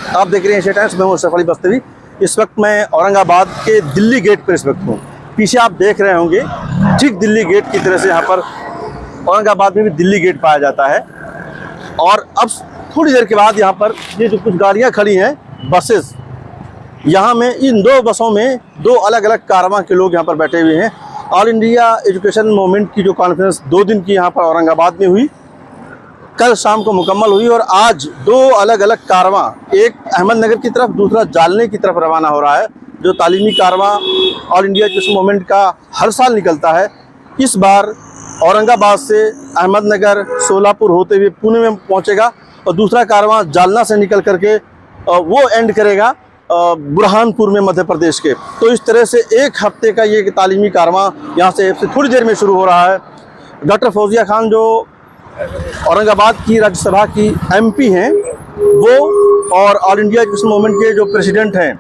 आप देख रहे हैं एशिया टाइम्स में हूं अशरफ अली बस्तवी। इस वक्त मैं औरंगाबाद के दिल्ली गेट पर इस वक्त हूँ। पीछे आप देख रहे होंगे ठीक दिल्ली गेट की तरह से यहाँ पर औरंगाबाद में भी दिल्ली गेट पाया जाता है। और अब थोड़ी देर के बाद यहाँ पर ये जो कुछ गाड़ियाँ खड़ी हैं, बसेस, यहाँ में इन दो बसों में दो अलग अलग कारवां के लोग यहाँ पर बैठे हुए हैं। ऑल इंडिया एजुकेशन मूवमेंट की जो कॉन्फ्रेंस 2 दिन की यहाँ पर औरंगाबाद में हुई, कल शाम को मुकम्मल हुई और आज दो अलग अलग कारवां, एक अहमदनगर की तरफ, दूसरा जालने की तरफ रवाना हो रहा है। जो तालीमी कारवां ऑल इंडिया एजुकेशन मूवमेंट का हर साल निकलता है, इस बार औरंगाबाद से अहमदनगर, सोलापुर होते हुए पुणे में पहुंचेगा और दूसरा कारवां जालना से निकल करके वो एंड करेगा बुरहानपुर में, मध्य प्रदेश के। तो इस तरह से एक हफ्ते का ये तालीमी कारवां यहाँ से थोड़ी देर में शुरू हो रहा है। डॉक्टर फौजिया खान जो औरंगाबाद की राज्यसभा की एमपी हैं, वो और ऑल इंडिया एजुकेशन मूवमेंट के जो प्रेसिडेंट हैं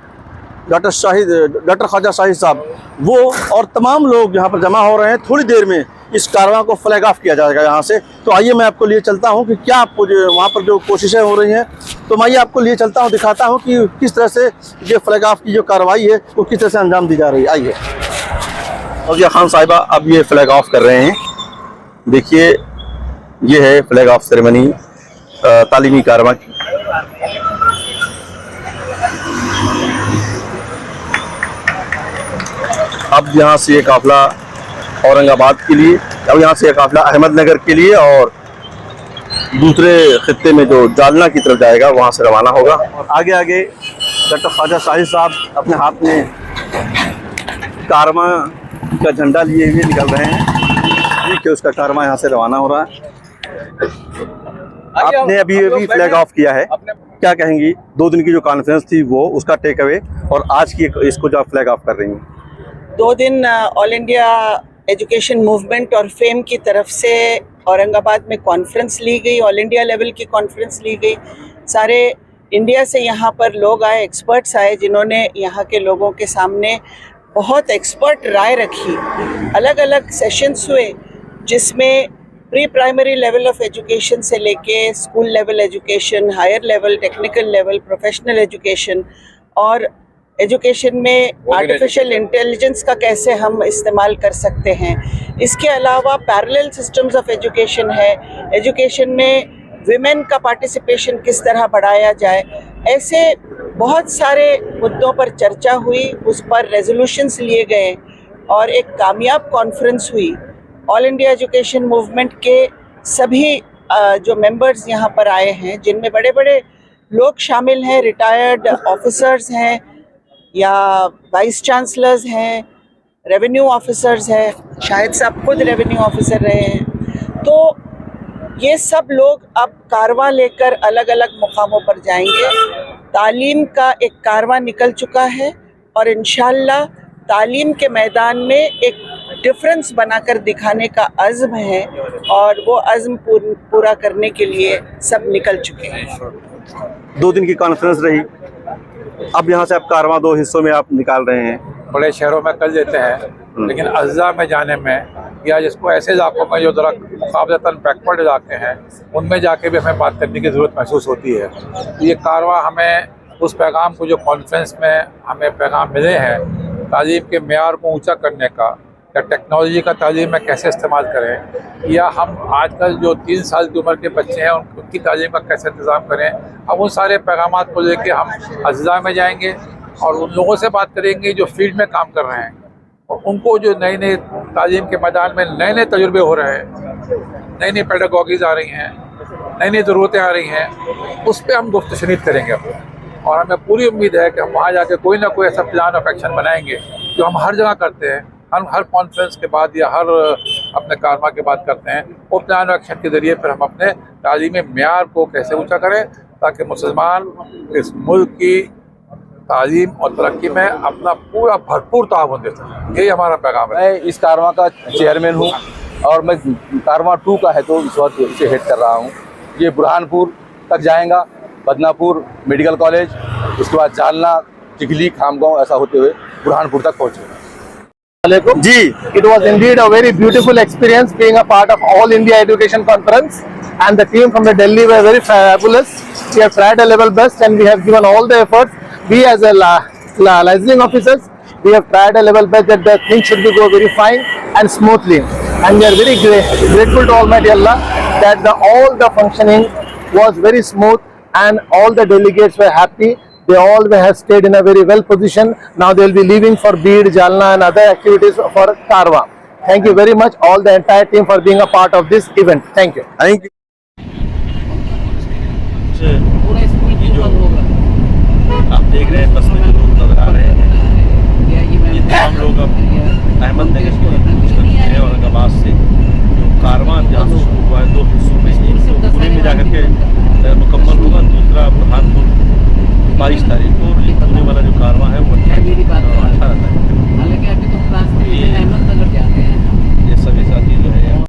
डॉक्टर ख्वाजा शाहिद साहब, वो और तमाम लोग यहाँ पर जमा हो रहे हैं। थोड़ी देर में इस कारवां को फ्लैग ऑफ किया जाएगा यहाँ से। तो आइए मैं आपको लिए चलता हूँ कि क्या आपको जो वहाँ पर जो कोशिशें हो रही हैं, तो मैं ये आपको लिए चलता हूँ, दिखाता हूँ कि किस तरह से ये फ्लैग ऑफ की जो कार्रवाई है वो किस तरह से अंजाम दी जा रही है। आइए। फौजिया खान साहिबा अब ये फ्लैग ऑफ कर रहे हैं। देखिए, ये है फ्लैग ऑफ सेरेमनी तालीमी कारवां की। अब यहाँ से ये काफिला औरंगाबाद के लिए, अब यहाँ से ये काफिला अहमदनगर के लिए और दूसरे खित्ते में जो जालना की तरफ जाएगा वहाँ से रवाना होगा। आगे आगे डॉक्टर ख्वाजा शाहिद साहब अपने हाथ में कारवां का झंडा लिए हुए निकल रहे हैं। ठीक है, उसका कारवां यहाँ से रवाना हो रहा है। आपने अभी फ्लैग ऑफ किया है, क्या कहेंगी? 2 दिन की जो कॉन्फ्रेंस थी वो, उसका टेक अवे, और आज की इसको जो आप फ्लैग ऑफ कर रही हैं। 2 दिन ऑल इंडिया एजुकेशन मूवमेंट और फेम की तरफ से औरंगाबाद में कॉन्फ्रेंस ली गई, ऑल इंडिया लेवल की कॉन्फ्रेंस ली गई। सारे इंडिया से यहाँ पर लोग आए, एक्सपर्ट्स आए, जिन्होंने यहाँ के लोगों के सामने बहुत एक्सपर्ट राय रखी। अलग अलग सेशंस हुए जिसमें pre primary level of education से लेके school level education, higher level, technical level, professional education और एजुकेशन में आर्टिफिशियल इंटेलिजेंस का कैसे हम इस्तेमाल कर सकते हैं। इसके अलावा पैरेलल सिस्टम्स ऑफ एजुकेशन है, एजुकेशन में विमेन का पार्टिसिपेशन किस तरह बढ़ाया जाए। ऐसे बहुत सारे मुद्दों पर चर्चा हुई, उस पर रेजोल्यूशंस लिए गए और एक कामयाब कॉन्फ्रेंस हुई। ऑल इंडिया एजुकेशन मूवमेंट के सभी जो मेंबर्स यहाँ पर आए हैं, जिनमें बड़े बड़े लोग शामिल हैं, रिटायर्ड ऑफिसर्स हैं या वाइस चांसलर्स हैं, रेवेन्यू ऑफिसर्स हैं, शायद साहब खुद रेवेन्यू ऑफिसर रहे हैं। तो ये सब लोग अब कारवां लेकर अलग अलग मुकामों पर जाएंगे। तालीम का एक कारवां निकल चुका है और इंशाल्लाह तालीम के मैदान में एक डिफरेंस बनाकर दिखाने का अज़्म है और वो अज़्म पूरा करने के लिए सब निकल चुके हैं। 2 दिन की कॉन्फ्रेंस रही, अब यहाँ से आप कारवां 2 हिस्सों में आप निकाल रहे हैं। बड़े शहरों में कर देते हैं, लेकिन अज़्ज़ा में जाने में या जिसको ऐसे इलाकों में जो ज़रा मुकाबलतन बैकवर्ड इलाके हैं, उनमें जाके भी हमें बात करने की ज़रूरत महसूस होती है। ये कारवां हमें उस पैगाम को, जो कॉन्फ्रेंस में हमें पैगाम मिले हैं, तालीम के मेयार को ऊँचा करने का, या टेक्नोलॉजी का तालीम में कैसे इस्तेमाल करें, या हम आजकल जो 3 साल की उम्र के बच्चे हैं उनकी तालीम का कैसे इंतज़ाम करें। अब उन सारे पैगामात को लेके हम अज़्ज़ा में जाएंगे और उन लोगों से बात करेंगे जो फील्ड में काम कर रहे हैं और उनको जो नई नई तालीम के मैदान में नए नए तजुर्बे हो रहे हैं, नई नई पेडागॉगीज़ आ रही हैं, नई नई ज़रूरतें आ रही हैं, उस पर हम गुफ्त शनीद करेंगे अपने। और हमें पूरी उम्मीद है कि हम वहाँ जाके कोई ना कोई ऐसा प्लान ऑफ एक्शन बनाएंगे जो हम हर जगह करते हैं, हम हर कॉन्फ्रेंस के बाद या हर अपने कारवां के बाद करते हैं। वो प्लान ऑफ एक्शन के ज़रिए फिर हम अपने तालीमी मेयार को कैसे ऊँचा करें ताकि मुसलमान इस मुल्क की तालीम और तरक्की में अपना पूरा भरपूर ताउन दे सकें। यही हमारा पैगाम है। मैं इस कारवां का चेयरमैन हूँ और मैं कारवां 2 का है तो इस वक्त इसे हेड कर रहा हूँ। ये बुरहानपुर तक जाएगा, बदनापुर मेडिकल कॉलेज, उसके बाद जालना, चिखली, खामगांव, ऐसा होते हुए बुरहानपुर तक पहुँचेगा। Alaikum. जी It was indeed a very beautiful experience being a part of All India Education Conference, and the team from the Delhi were very fabulous. We have tried a level best and we have given all the efforts. We as a licensing officers, we have tried a level best that the things should be go very fine and smoothly. And we are very grateful to Almighty Allah that all the functioning was very smooth and all the delegates were happy. They all have stayed in a very well position. Now they will be leaving for Beed, Jalna and other activities for Karwa. Thank you very much all the entire team for being a part of this event. Thank you. Thank you. ये जो आप देख रहे हैं बस में जो लोग नजर आ रहे हैं, ये तमाम लोग अब अहमदनगर की तरफ कूच कर चुके हैं औरंगाबाद से। जो कारवां जहाँ से शुरू